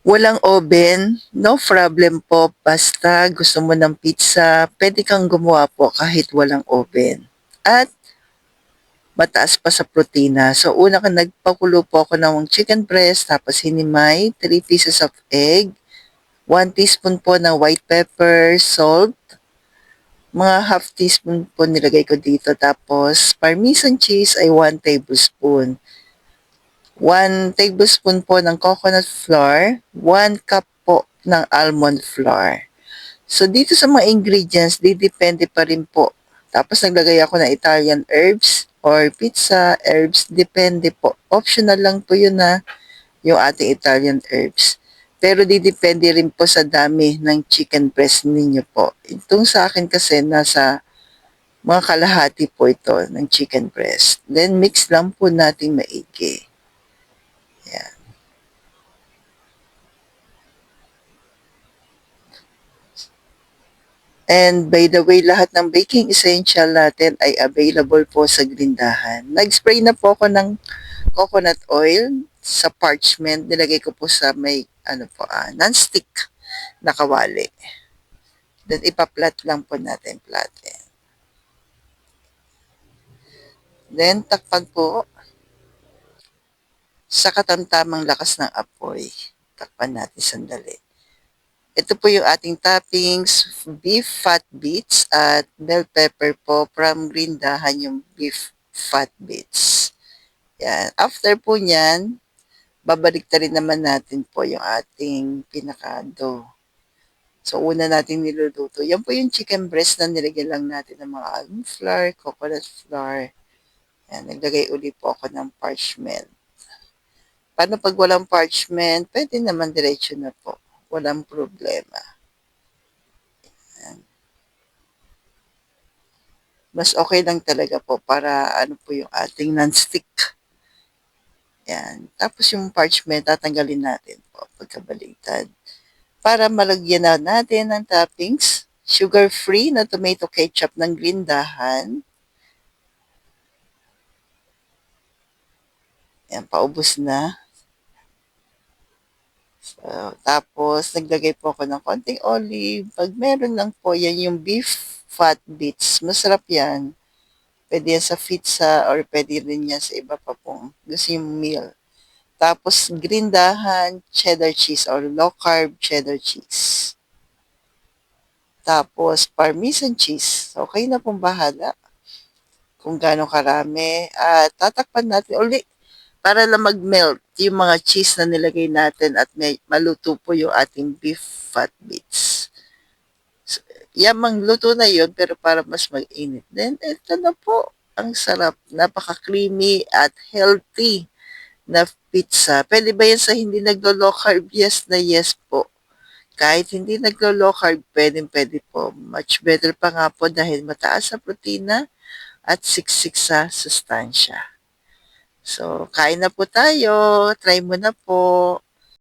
Walang oven, no problem po. Basta gusto mo ng pizza, pwede kang gumawa po kahit walang oven. At mataas pa sa protina. So, una ka nagpakulo po ako ng chicken breast, tapos hinimay, 3 pieces of egg, 1 teaspoon po ng white pepper, salt, mga half teaspoon po nilagay ko dito. Tapos, parmesan cheese ay 1 tablespoon. 1 tablespoon po ng coconut flour, 1 cup po ng almond flour. So, dito sa mga ingredients, depende pa rin po. Tapos, naglagay ako ng Italian herbs or pizza herbs. Depende po. Optional lang po yun na yung ating Italian herbs. Pero depende rin po sa dami ng chicken breast ninyo po. Itong sa akin kasi nasa mga kalahati po ito ng chicken breast. Then mix lang po natin maigi. Yan. And by the way, lahat ng baking essential natin ay available po sa Grindahan. Nag-spray na po ako ng coconut oil sa parchment. Nilagay ko po sa may non-stick na kawali. Then ipa-flat lang po natin, flatten. Then takpan po sa katamtamang lakas ng apoy. Takpan natin sandali. Ito po yung ating toppings, beef fat bits at bell pepper po from Grindahan yung beef fat bits. Yan. After po niyan, babalik na rin naman natin po yung ating pinaka-dough. So, una natin niluluto. Yan po yung chicken breast na nilagyan lang natin ng mga almond flour, coconut flour. Yan, naglagay uli po ako ng parchment. Paano pag walang parchment? Pwede naman diretso na po. Walang problema. Yan. Mas okay lang talaga po para ano po yung ating non-stick. Yan. Tapos yung parchment, tatanggalin natin po pagkabaliktad. Para malagyan na natin ng toppings, sugar-free na tomato ketchup ng Grindahan. Yan, paubos na. So, tapos, naglagay po ako ng konting olive. Pag meron lang po, yan yung beef fat bits. Masarap yan. Pwede yan sa pizza or pwede rin yan sa iba pa pong gusto yung meal. Tapos, Grindahan cheddar cheese or low carb cheddar cheese. Tapos, parmesan cheese. Okay na pong bahala kung gaano karami. At tatakpan natin uli para lang mag-melt yung mga cheese na nilagay natin at may maluto po yung ating beef fat bits. So, yamang luto na yun pero para mas mag-init. Then, ito na po. Ang sarap. Napaka-creamy at healthy na pizza. Pwede ba yan sa hindi naglo-low carb? Yes na yes po. Kahit hindi naglo-low carb, pwede po. Much better pa nga po dahil mataas sa protina at siksik sa sustansya. So, kain na po tayo. Try mo na po.